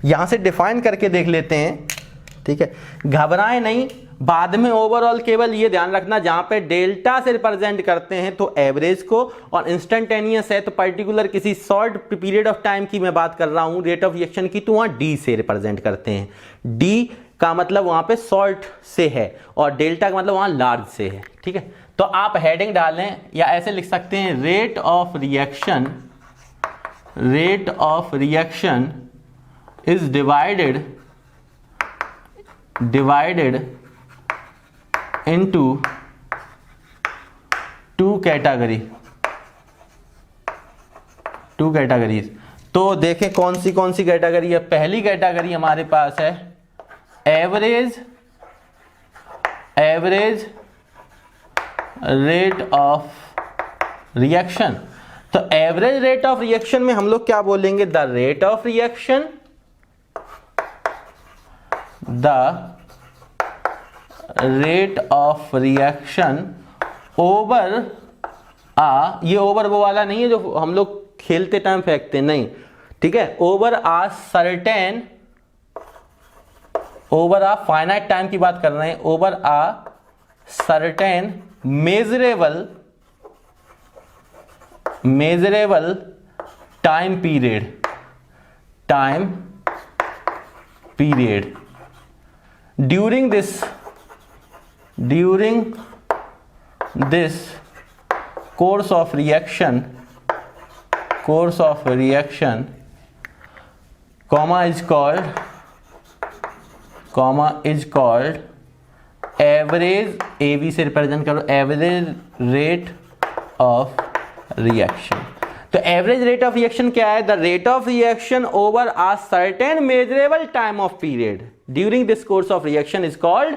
[SPEAKER 1] यहां से डिफाइन करके देख लेते हैं, ठीक है। घबराएं नहीं, बाद में ओवरऑल केवल ये ध्यान रखना, जहां पे डेल्टा से रिप्रेजेंट करते हैं तो एवरेज को, और इंस्टेंटेनियस है तो पर्टिकुलर किसी शॉर्ट पीरियड ऑफ टाइम की मैं बात कर रहा हूं, रेट ऑफ रिएक्शन की, तो वहां डी से रिप्रेजेंट करते हैं। डी का मतलब वहां पे शॉर्ट से है और डेल्टा का मतलब वहां लार्ज से है, ठीक है। तो आप हेडिंग डालें या ऐसे लिख सकते हैं, rate of reaction is divided into two categories. तो देखें कौन सी कैटेगरी है। पहली कैटेगरी हमारे पास है एवरेज रेट ऑफ रिएक्शन। तो एवरेज रेट ऑफ रिएक्शन में हम लोग क्या बोलेंगे, the rate of reaction over ये ओवर वो वाला नहीं है जो हम लोग खेलते टाइम फेंकते, नहीं, ठीक है। ओवर फाइनाइट टाइम की बात कर रहे हैं, over certain measurable time period during this course of reaction comma is called average, AV से रिप्रेजेंट करो, एवरेज रेट ऑफ रिएक्शन। तो एवरेज रेट ऑफ रिएक्शन क्या है, the rate of reaction over a certain measurable time of period during this course of reaction is called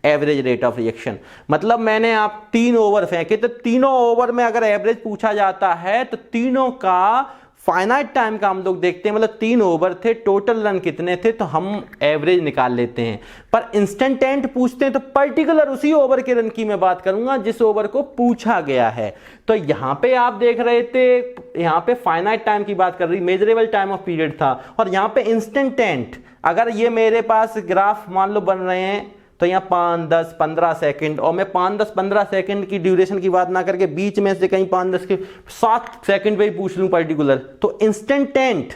[SPEAKER 1] average rate of reaction. मतलब मैंने आप 3 over फेंके, तो तीनों over में अगर एवरेज पूछा जाता है तो तीनों का फाइनाइट टाइम का हम लोग देखते हैं, मतलब 3 ओवर थे, टोटल रन कितने थे, तो हम एवरेज निकाल लेते हैं। पर इंस्टेंटेंट पूछते हैं तो पर्टिकुलर उसी ओवर के रन की मैं बात करूंगा जिस ओवर को पूछा गया है। तो यहां पे आप देख रहे थे, यहां पे फाइनाइट टाइम की बात कर रही, मेजरेबल टाइम ऑफ पीरियड था, और यहां पे इंस्टेंटेंट, अगर ये मेरे पास ग्राफ मान लो बन रहे हैं तो यहाँ 5, 10, 15 सेकंड, और मैं 5, 10, 15 सेकंड की ड्यूरेशन की बात ना करके बीच में से कहीं 5, 10 के 7 सेकंड पे ही पूछ लूं पर्टिकुलर, तो इंस्टेंटेंट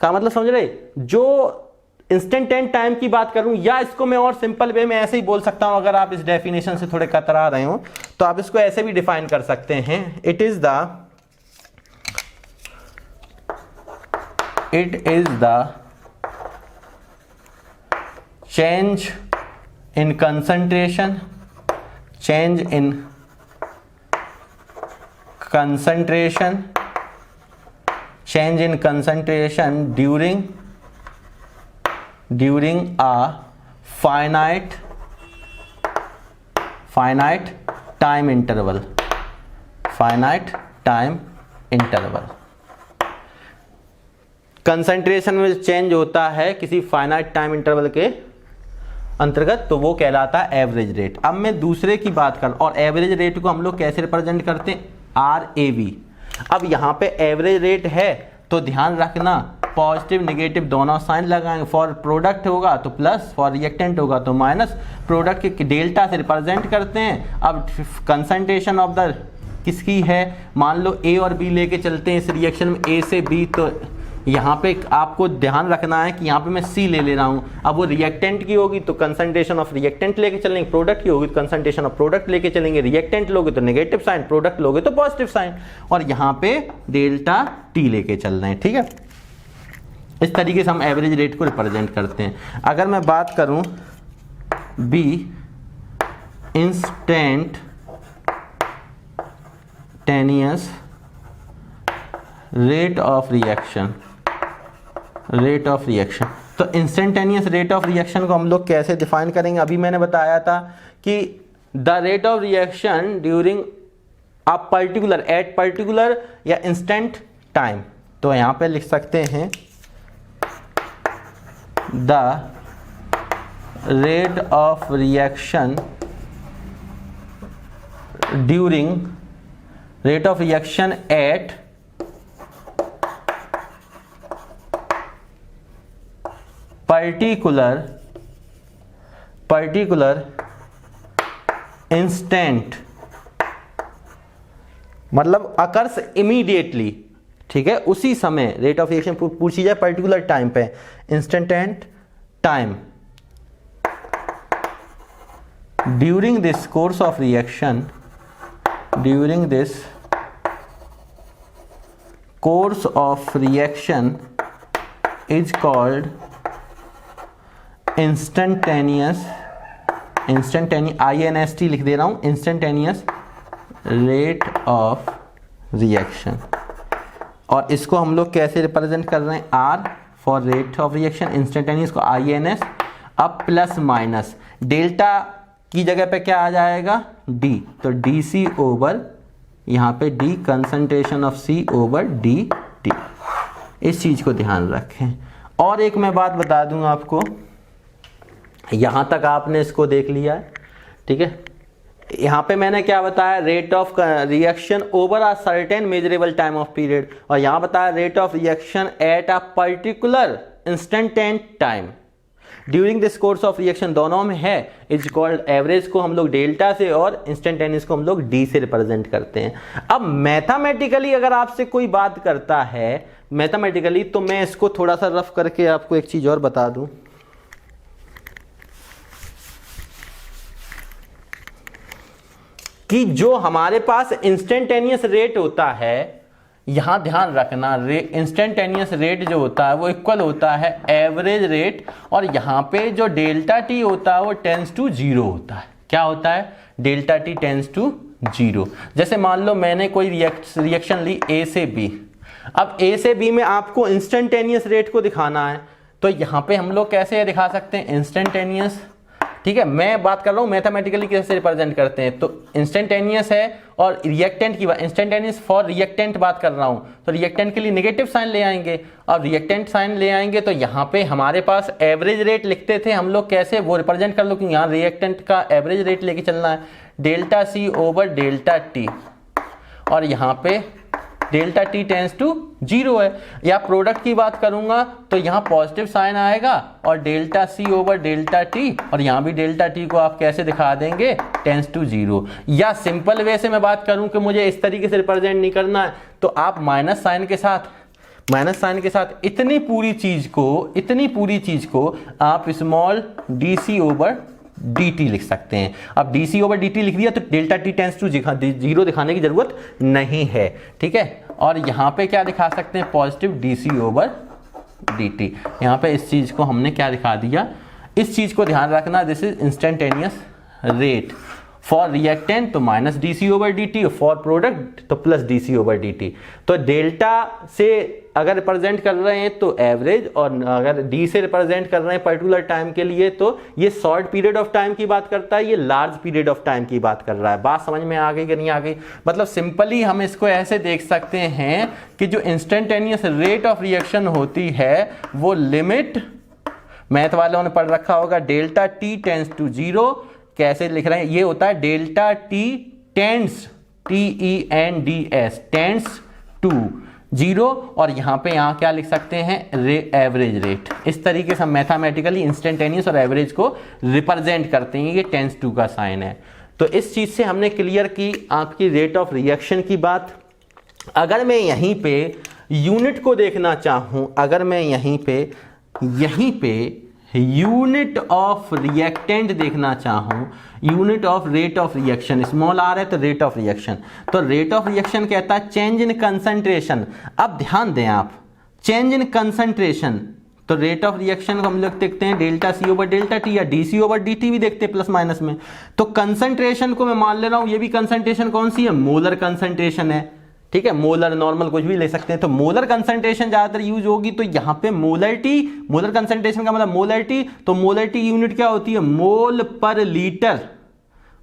[SPEAKER 1] का मतलब समझ रहे, जो इंस्टेंटेंट टाइम की बात करूं, या इसको मैं और सिंपल वे में ऐसे ही बोल सकता हूं, अगर आप इस डेफिनेशन से थोड़े कतरा रहे हो तो आप इसको ऐसे भी डिफाइन कर सकते हैं, it is the change in concentration during a finite time interval, concentration में चेंज होता है किसी फाइनाइट टाइम इंटरवल के अंतर्गत, तो वो कहलाता है एवरेज रेट। अब मैं दूसरे की बात कर, और एवरेज रेट को हम लोग कैसे रिप्रेजेंट करते हैं, RAV। अब यहाँ पे एवरेज रेट है तो ध्यान रखना पॉजिटिव नेगेटिव दोनों साइन लगाएंगे, फॉर प्रोडक्ट होगा तो प्लस, फॉर रिएक्टेंट होगा तो माइनस, प्रोडक्ट के डेल्टा से रिप्रेजेंट करते हैं। अब कंसंट्रेशन ऑफ द किसकी है, मान लो A और B लेके चलते हैं इस रिएक्शन में, A से B, तो यहाँ पे आपको ध्यान रखना है कि यहाँ पे मैं C ले रहा हूँ। अब वो रिएक्टेंट की होगी तो कंसंट्रेशन ऑफ रिएक्टेंट लेके चलेंगे, प्रोडक्ट की होगी तो कंसंट्रेशन ऑफ प्रोडक्ट लेके चलेंगे, रिएक्टेंट लोगे तो नेगेटिव साइन, प्रोडक्ट लोगे तो पॉजिटिव साइन, और यहाँ पे डेल्टा T लेके चल रहे हैं, ठीक है। इस तरीके से हम एवरेज रेट को रिप्रेजेंट करते हैं। अगर मैं बात करूँ B, instantaneous rate of reaction, तो इंस्टेंटेनियस रेट ऑफ रिएक्शन को हम लोग कैसे डिफाइन करेंगे, अभी मैंने बताया था कि the rate of reaction during a particular, at particular या इंस्टेंट टाइम, तो यहां पे लिख सकते हैं the rate of reaction during, rate of reaction at particular instant, मतलब अकर्स इमीडिएटली, ठीक है, उसी समय रेट ऑफ रिएक्शन पूछी जाए पर्टिकुलर टाइम पे, instant time, during this course of reaction, is called instantaneous, INST लिख दे रहा हूं, इंस्टेंटेनियस रेट ऑफ रिएक्शन। और इसको हम लोग कैसे रिप्रेजेंट कर रहे हैं, R for rate of reaction, instantaneous को INS, अब प्लस माइनस, डेल्टा की जगह पे क्या आ जाएगा, D, तो DC ओवर, यहाँ पे D concentration of C over DT, इस चीज को ध्यान रखें। और एक मैं बात बता दूं आपको, यहां तक आपने इसको देख लिया है, ठीक है। यहां पे मैंने क्या बताया, rate of reaction over a certain measurable time of period, और यहां बताया rate of reaction at a particular instant time during this course of reaction, दोनों में है, इज कॉल्ड, एवरेज को हम लोग डेल्टा से और इंस्टेंटेनियस को हम लोग D से रिप्रेजेंट करते हैं। अब मैथमेटिकली अगर आपसे कोई बात करता है मैथमेटिकली, तो मैं इसको थोड़ा सा रफ करके आपको एक चीज और बता दूं कि जो हमारे पास इंस्टेंटेनियस रेट होता है, यहां ध्यान रखना, इंस्टेंटेनियस रेट जो होता है वो इक्वल होता है एवरेज रेट, और यहां पे जो डेल्टा टी होता है वो टेंस टू 0 होता है। क्या होता है, डेल्टा टी टेंस टू 0। जैसे मान लो मैंने कोई रिएक्शन ली A से B, अब A से B में आपको इंस्टेंटेनियस रेट को दिखाना है, तो यहां पे हम लोग कैसे दिखा सकते हैं, इंस्टेंटेनियस ठीक है, मैं बात कर रहा हूँ मैथमेटिकली कैसे रिप्रेजेंट करते हैं। तो इंस्टेंटेनियस है और रिएक्टेंट की बात, इंस्टेंटेनियस फॉर रिएक्टेंट बात कर रहा हूँ, तो रिएक्टेंट के लिए नेगेटिव साइन ले आएंगे और रिएक्टेंट साइन ले आएंगे तो यहाँ पे हमारे पास एवरेज रेट लिखते थे हम लोग, कैसे वो रिप्रेजेंट कर लो कि यहाँ रिएक्टेंट का एवरेज रेट लेके चलना है, डेल्टा सी ओवर डेल्टा टी, और यहाँ पे डेल्टा टी टेंस टू 0 है। या प्रोडक्ट की बात करूंगा तो यहाँ पॉजिटिव साइन आएगा और डेल्टा सी ओवर डेल्टा टी, और यहाँ भी डेल्टा टी को आप कैसे दिखा देंगे, टेंस टू 0। या सिंपल वे से मैं बात करूं कि मुझे इस तरीके से रिप्रेजेंट नहीं करना है, तो आप माइनस साइन के साथ इतनी पूरी चीज को आप स्मॉल डी सी ओवर डी टी लिख सकते हैं। अब डी सी ओवर डी टी लिख दिया तो डेल्टा टी टेंस टू 0 दिखाने की जरूरत नहीं है, ठीक है। और यहाँ पे क्या दिखा सकते हैं, पॉजिटिव डी सी ओवर डी टी। यहाँ पे इस चीज को हमने क्या दिखा दिया, इस चीज को ध्यान रखना, this is instantaneous rate for reactant तो minus d C over D t, for product तो प्लस डी सी ओवर डी टी। तो डेल्टा से अगर रिप्रेजेंट कर रहे हैं तो एवरेज, और अगर डी से रिप्रेजेंट कर रहे हैं पर्टिकुलर टाइम के लिए तो ये शॉर्ट पीरियड ऑफ टाइम की बात करता है, ये लार्ज पीरियड ऑफ टाइम की बात कर रहा है। बात समझ में आ गई कि नहीं आ गई? मतलब सिंपली हम इसको ऐसे देख सकते हैं कि जो इंस्टेंटेनियस रेट ऑफ रिएक्शन होती है वो लिमिट, मैथ वालों ने पढ़ रखा होगा, डेल्टा टी टेंस टू 0, कैसे लिख रहे हैं, ये होता है delta T tends, TENDS, tends to 0, और यहाँ पे यहाँ क्या लिख सकते हैं, एवरेज रेट। इस तरीके से हम मैथमेटिकली इंस्टेंटेनियस और एवरेज को रिप्रेजेंट करते हैं, ये टेंस टू का साइन है। तो इस चीज से हमने क्लियर की आपकी रेट ऑफ रिएक्शन की बात। अगर मैं यहीं पे यूनिट को देखना चाहूं, अगर मैं यहीं पे यूनिट ऑफ रिएक्टेंट देखना चाहूं, unit of rate of reaction, small r है तो रेट ऑफ रिएक्शन, तो रेट ऑफ रिएक्शन कहता है चेंज इन कंसंट्रेशन। अब ध्यान दें आप, चेंज इन कंसंट्रेशन, तो रेट ऑफ रिएक्शन को हम लोग देखते हैं डेल्टा सी ओवर डेल्टा टी, या डी सी ओवर डी टी भी देखते हैं प्लस माइनस में। तो कंसंट्रेशन को मैं मान ले रहा हूं, ये भी कंसंट्रेशन कौन सी है, मोलर कंसंट्रेशन है, ठीक है, मोलर नॉर्मल कुछ भी ले सकते हैं। तो मोलर कंसंट्रेशन ज्यादातर यूज होगी, तो यहां पे मोलरिटी, मोलर कंसंट्रेशन का मतलब मोलरिटी, तो मोलरिटी यूनिट क्या होती है, मोल पर लीटर,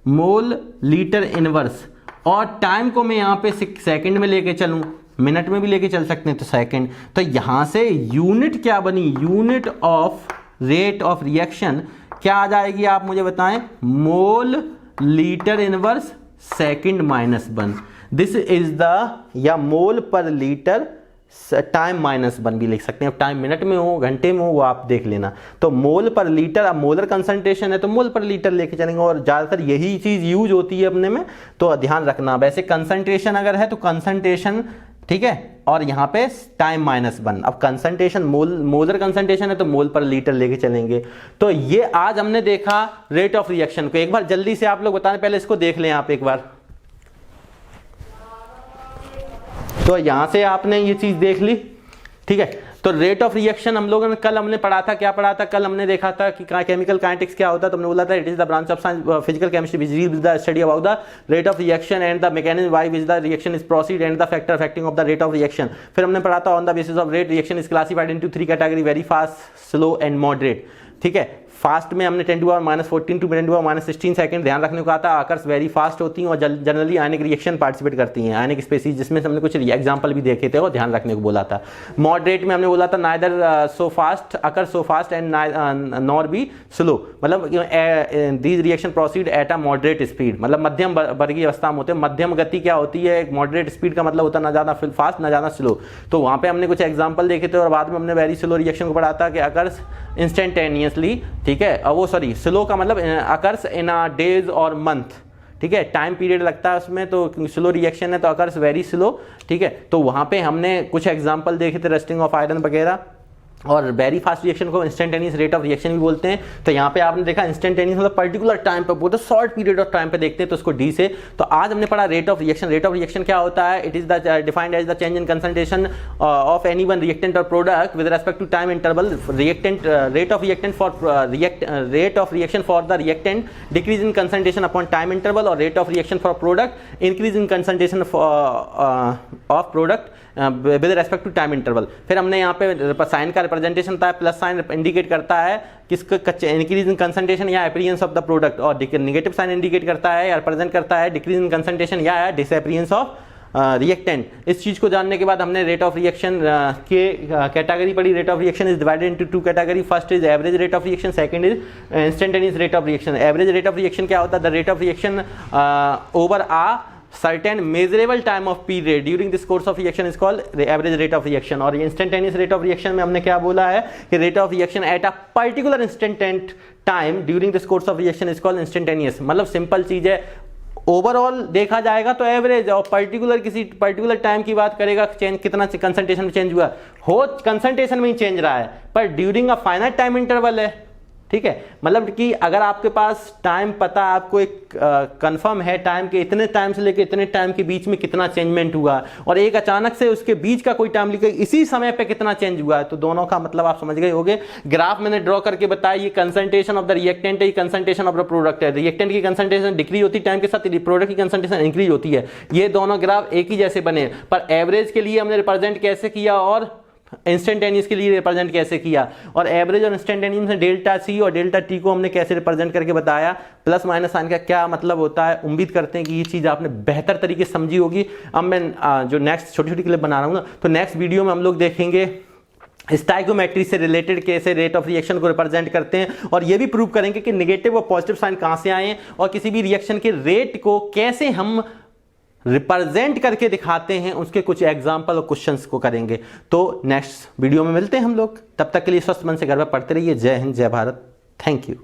[SPEAKER 1] मोल लीटर इनवर्स। और टाइम को मैं यहां पे सेकंड में लेके चलूं, मिनट में भी लेके चल सकते हैं तो सेकंड, तो यहां से यूनिट क्या बनी, unit of rate of reaction क्या आ जाएगी, आप मुझे बताएं, mole litre inverse second minus 1, this is the, या मोल पर लीटर टाइम माइनस 1 भी लिख सकते हैं। अब टाइम मिनट में हो घंटे में हो वो आप देख लेना। तो मोल पर लीटर, अब मोलर कंसंट्रेशन है तो मोल पर लीटर लेके चलेंगे, और ज्यादातर यही चीज यूज होती है अपने में, तो ध्यान रखना। वैसे कंसंट्रेशन अगर है तो कंसंट्रेशन, ठीक है, और यहाँ पे टाइम माइनस 1। अब कंसंट्रेशन मोलर कंसंट्रेशन है तो मोल पर लीटर लेके चलेंगे। तो ये आज हमने देखा रेट ऑफ रिएक्शन को। एक बार जल्दी से आप लोग बताएं, पहले इसको देख लें आप एक बार। तो यहां से आपने ये चीज देख ली, ठीक है। तो रेट ऑफ रिएक्शन हम लोगों ने कल हमने पढ़ा था, क्या पढ़ा था कल हमने देखा था कि केमिकल काइनेटिक्स क्या होता है। तो हमने बोला था it is the branch of science physical chemistry which deals with the study about the rate of reaction and the mechanism why which the reaction is proceed and the factor affecting of the rate of reaction. फिर हमने पढ़ा था on the basis of rate reaction is classified into 3 category, very fast, slow and moderate, ठीक है। Fast में हमने 10⁻⁻14 to 10⁻⁻16 second ध्यान रखने को कहा था। आकर्स वेरी फास्ट होती हैं और जनरली आयनिक रिएक्शन पार्टिसिपेट करती हैं, आयनिक स्पेसीज, जिसमें हमने कुछ एग्जांपल भी देखे थे और ध्यान रखने को बोला था। मॉडरेट में हमने बोला था neither so fast, occur so fast and nor be slow, मतलब these reaction proceed at a moderate speed, मतलब मध्यम वर्गीय अवस्था में होते हैं। मध्यम गति क्या होती है, मॉडरेट स्पीड का मतलब होता है ना ज्यादा फास्ट ना ज्यादा स्लो। तो वहां पे हमने कुछ एग्जांपल देखे थे और बाद में हमने वेरी स्लो रिएक्शन को पढ़ा था कि अकर्स इंस्टेंटेनियसली, ठीक है, वो सॉरी स्लो का मतलब अकर्स इन अ डेज और मंथ, ठीक है, टाइम पीरियड लगता है उसमें, तो स्लो रिएक्शन है तो अकर्स वेरी स्लो, ठीक है। तो वहां पे हमने कुछ एग्जांपल देखे थे, रस्टिंग ऑफ आयरन वगैरह। और वेरी फास्ट रिएक्शन को इंस्टेंटेनियस रेट ऑफ रिएक्शन भी बोलते हैं। तो यहाँ पे आपने देखा इंस्टेंटेनियस मतलब पर्टिकुलर टाइम पे, बहुत शॉर्ट पीरियड ऑफ टाइम पे देखते हैं तो उसको डी से। तो आज हमने पढ़ा rate of reaction. Rate of reaction क्या होता है, it is the defined as the change in concentration of any one reactant और product with respect to time interval. Reactant rate of reactant for rate of reaction for the reactant decrease in concentration upon time interval, और rate of reaction for product increase in concentration of product with respect to time interval. फिर हमने यहाँ पे sign का representation होता है, plus sign indicate करता है किसका इंक्रीज इन कंसंट्रेशन या अपीयरेंस ऑफ द प्रोडक्ट, और नेगेटिव साइन इंडिकेट करता है या रिप्रेजेंट करता है डिक्रीज इन कंसंट्रेशन या डिसअपीयरेंस ऑफ रिएक्टेंट। इस चीज को जानने के बाद हमने रेट ऑफ रिएक्शन के कैटेगरी पढ़ी। Rate of reaction is divided into two category, first is average rate of reaction, second is instantaneous rate of reaction. Average rate of reaction क्या होता है? The rate of reaction over a certain measurable time of period during this course of reaction is called the average rate of reaction। और instantaneous rate of reaction में हमने क्या बोला है कि rate of reaction at a particular instant time during this course of reaction is called instantaneous। मतलब simple चीज है, ओवरऑल देखा जाएगा तो एवरेज, और पर्टिकुलर किसी पर्टिकुलर टाइम की बात करेगा चेंज कितना कंसंट्रेशन में चेंज हुआ हो, कंसंट्रेशन में ही चेंज रहा है पर during a finite time interval है। ठीक है, मतलब कि अगर आपके पास टाइम पता, आपको एक कंफर्म है टाइम के इतने टाइम से लेकर इतने टाइम के बीच में कितना चेंजमेंट हुआ, और एक अचानक से उसके बीच का कोई टाइम लिखा इसी समय पे कितना चेंज हुआ है, तो दोनों का मतलब आप समझ गए होंगे। ग्राफ मैंने ड्रॉ करके बताया, ये कंसंट्रेशन ऑफ द रिएक्टेंट है, ये कंसंट्रेशन ऑफ द प्रोडक्ट है। रिएक्टेंट की कंसंट्रेशन डिक्रीज होती है टाइम के साथ, प्रोडक्ट की कंसंट्रेशन इंक्रीज होती है। ये दोनों ग्राफ एक ही जैसे बने, पर एवरेज के लिए हमने रिप्रेजेंट कैसे किया और इंस्टेंटेनियस के लिए रिप्रेजेंट कैसे किया, और एवरेज और इंस्टेंटेनियस में डेल्टा सी और डेल्टा टी को हमने कैसे रिप्रेजेंट करके बताया, प्लस माइनस साइन का क्या मतलब होता है। उम्मीद करते हैं कि ये चीज़ आपने बेहतर तरीके से समझी होगी। अब मैं जो नेक्स्ट छोटी छोटी क्लिप बना रहा हूँ ना, तो नेक्स्ट वीडियो में हम लोग देखेंगे स्टाइकोमेट्री से रिलेटेड कैसे रेट ऑफ रिएक्शन को रिप्रेजेंट करते हैं, और ये भी प्रूव करेंगे कि नेगेटिव और पॉजिटिव साइन कहाँ से आए हैं, और किसी भी रिएक्शन के रेट को कैसे हम रिप्रेजेंट करके दिखाते हैं, उसके कुछ एग्जांपल और क्वेश्चंस को करेंगे। तो नेक्स्ट वीडियो में मिलते हैं हम लोग, तब तक के लिए स्वस्थ मन से घर में पढ़ते रहिए। जय हिंद, जय भारत, थैंक यू।